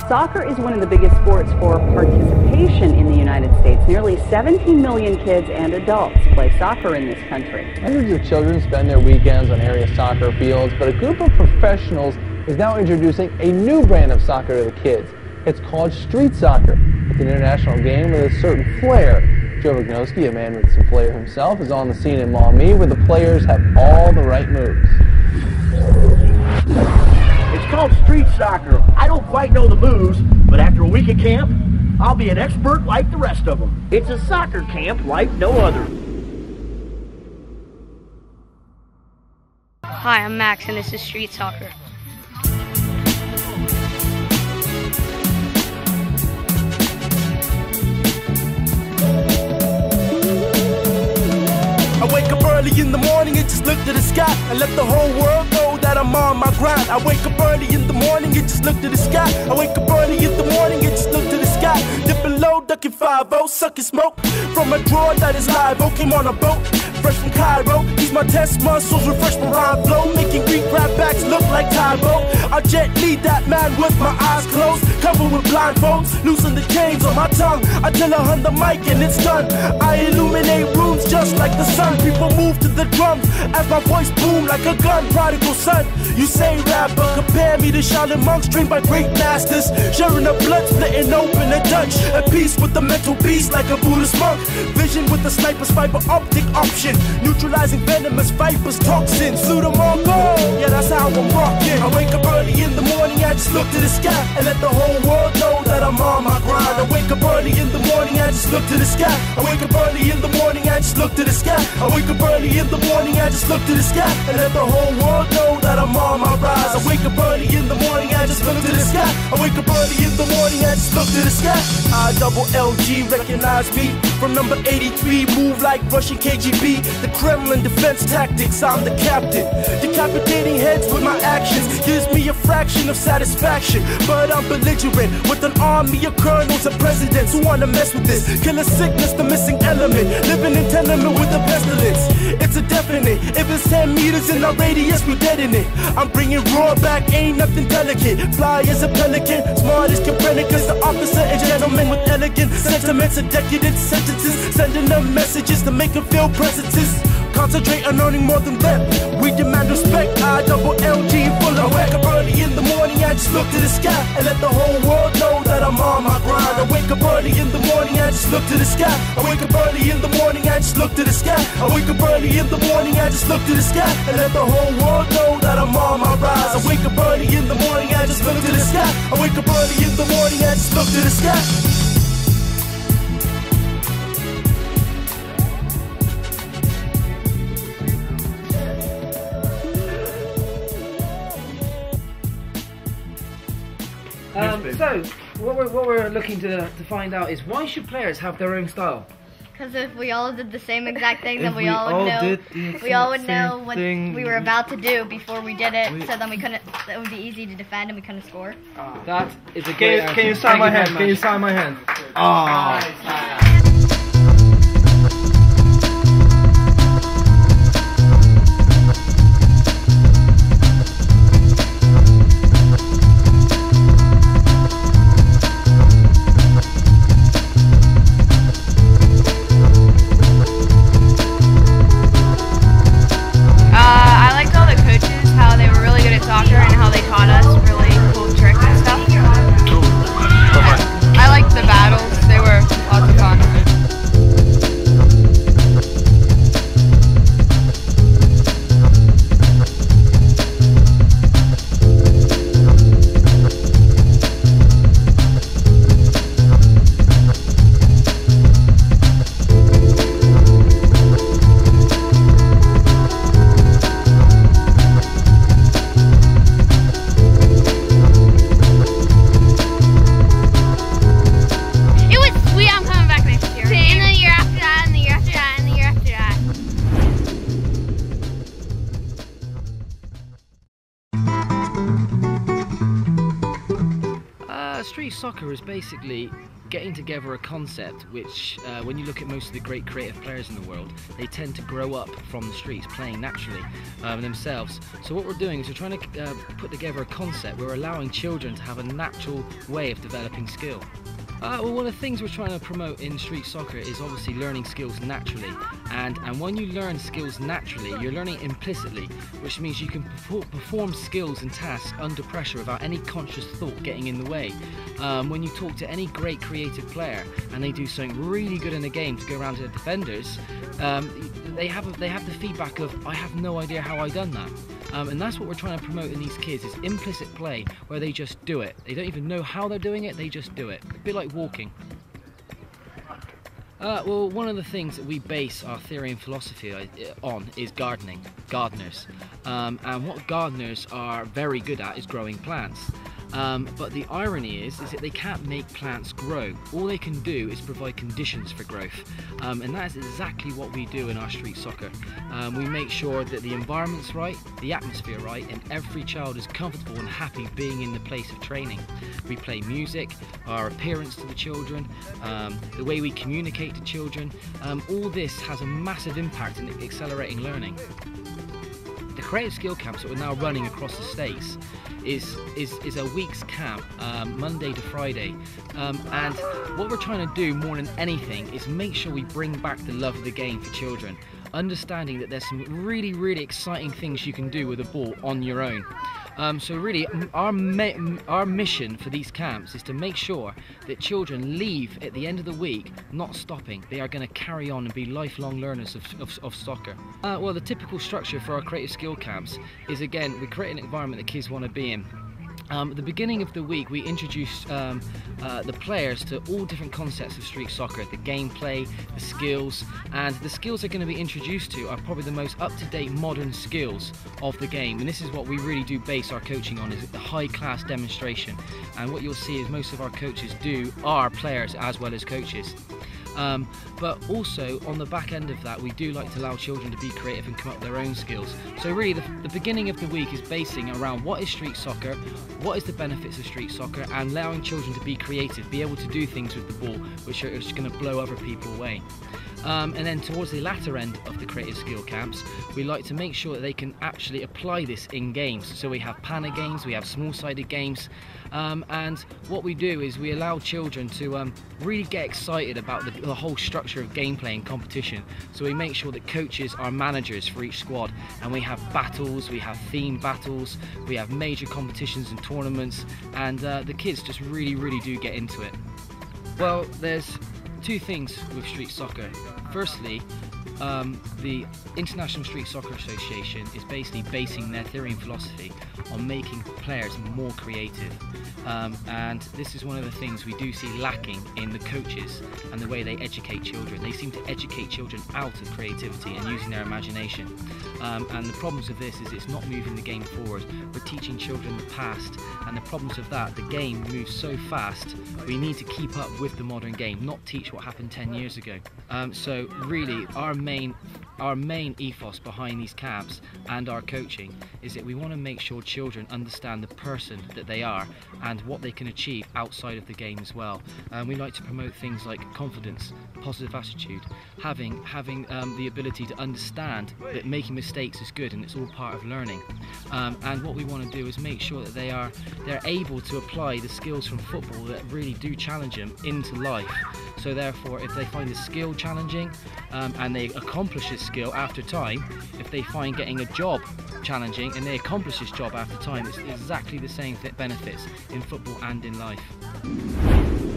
Soccer is one of the biggest sports for participation in the United States. Nearly 17 million kids and adults play soccer in this country. Hundreds of children spend their weekends on area soccer fields, but a group of professionals is now introducing a new brand of soccer to the kids. It's called street soccer. It's an international game with a certain flair. Joe Vignosky, a man with some flair himself, is on the scene in Maumee where the players have all the right moves. It's called street soccer. I don't quite know the moves, but after a week of camp, I'll be an expert like the rest of them. It's a soccer camp like no other. Hi, I'm Max, and this is Street Soccer. I wake up early in the morning and just look to the sky and let the whole world know that I'm on my grind. I wake up early in the morning and just look to the sky. I wake up early in the morning and just look to the sky. Dipping low, ducking 5-0, sucking smoke from a drawer that is live. Oh, came on a boat, fresh from Cairo. Use my test muscles, refresh my rhyme flow, making Greek rap backs look like Tybo. I jet lead that man with my eyes closed, covered with blindfolds, loosen the chains on my tongue. I tell her on the mic and it's done. I illuminate rooms just like the sun. People move to the drums as my voice boom like a gun. Prodigal son, you say rapper, compare me to Shaolin monks trained by great masters, sharing a blood, splitting open a Dutch, at peace with the mental beast like a Buddhist monk. Vision with the sniper's fiber optic option, neutralizing venomous vipers, toxins, flew them all go. Yeah, that's how I'm rocking. I wake up early in the morning, I just look to the sky and let the whole world know that I'm on my grind. I wake up early in the morning, I just look to the sky. I wake up early in the morning, I just look to the sky. I wake up early in the morning, I just look to the sky and let the whole world know that I'm on my rise. I wake up early in the morning, I just look to the sky. I wake up early in the morning, I just look to the sky. I-double-L-G, recognize me from number 83, move like Russian KGB. The Kremlin defense tactics, I'm the captain. Decapitating heads with my actions gives me a fraction of satisfaction, but I'm belligerent with an army of colonels and presidents who wanna mess with this. Killer sickness, the missing element, living in tenement with the pestilence. It's a definite, if it's 10 meters in our radius, we dead in it. I'm bringing raw back, ain't nothing delicate. Fly as a pelican, smart as Copernicus, the officer and gentleman with elegant sentiments and decadent sentences, sending them messages to make them feel presences. Concentrate on earning more than rep. We demand respect. I-double-L-G full of. I wake up early in the morning, I just look to the sky and let the whole world know that I'm on my grind. I wake up early in the morning, I just look to the sky. I wake up early in the morning, I just look to the sky. I wake up early in the morning, I just look to the sky and let the whole world know that I'm on my rise. I wake up early in the morning, I just look to the sky. I wake up early in the morning, I just look to the sky. So, what we're looking to find out is, why should players have their own style? Because if we all did the same exact thing, then we all would know what we were about to do before we did it. So then it would be easy to defend and we couldn't score. That is a great answer. Can you sign my hand? Can you sign my hand? Oh. Street soccer is basically getting together a concept which, when you look at most of the great creative players in the world, they tend to grow up from the streets, playing naturally themselves. So what we're doing is we're trying to put together a concept where we're allowing children to have a natural way of developing skill. Well, one of the things we're trying to promote in street soccer is obviously learning skills naturally, and when you learn skills naturally, you're learning implicitly, which means you can perform skills and tasks under pressure without any conscious thought getting in the way. When you talk to any great creative player and they do something really good in the game to go around to the defenders, they have the feedback of, I have no idea how I done that. And that's what we're trying to promote in these kids, is implicit play where they just do it. They don't even know how they're doing it, they just do it. A bit like walking. Well, one of the things that we base our theory and philosophy on is gardening, gardeners. And what gardeners are very good at is growing plants. But the irony is that they can't make plants grow. All they can do is provide conditions for growth. And that is exactly what we do in our street soccer. We make sure that the environment's right, the atmosphere right, and every child is comfortable and happy being in the place of training. We play music, our appearance to the children, the way we communicate to children. All this has a massive impact in accelerating learning. The creative skill camps that we're now running across the States is a week's camp, Monday to Friday, and what we're trying to do more than anything is make sure we bring back the love of the game for children, understanding that there's some really exciting things you can do with a ball on your own. So really, our mission for these camps is to make sure that children leave at the end of the week not stopping. They are going to carry on and be lifelong learners of soccer. Well, the typical structure for our creative skill camps is, again, we create an environment that kids want to be in. At the beginning of the week, we introduced the players to all different concepts of street soccer, the gameplay, the skills, and the skills they're going to be introduced to are probably the most up-to-date modern skills of the game. And this is what we really do base our coaching on, is the high-class demonstration. And what you'll see is most of our coaches are players as well as coaches. But also on the back end of that, we do like to allow children to be creative and come up with their own skills. So really the beginning of the week is basing around what is street soccer, what is the benefits of street soccer, and allowing children to be creative, be able to do things with the ball which are just going to blow other people away. And then towards the latter end of the creative skill camps, we like to make sure that they can actually apply this in games. So we have panel games, we have small-sided games, and what we do is we allow children to really get excited about the whole structure of gameplay and competition. So we make sure that coaches are managers for each squad, and we have battles, we have themed battles, we have major competitions and tournaments, and the kids just really do get into it. Well, there's two things with street soccer. Firstly, the International Street Soccer Association is basically basing their theory and philosophy on making players more creative, and this is one of the things we do see lacking in the coaches and the way they educate children. They seem to educate children out of creativity and using their imagination, and the problems of this is it's not moving the game forward. We're teaching children the past, and the problems of that, the game moves so fast, we need to keep up with the modern game, not teach what happened 10 years ago. So really our main ethos behind these camps and our coaching is that we want to make sure children understand the person that they are and what they can achieve outside of the game as well. We like to promote things like confidence, positive attitude, having the ability to understand that making mistakes is good and it's all part of learning. And what we want to do is make sure that they're able to apply the skills from football that really do challenge them into life. So therefore, if they find a skill challenging and they accomplish this skill after time, if they find getting a job challenging and they accomplish this job after time, it's exactly the same benefits in football and in life.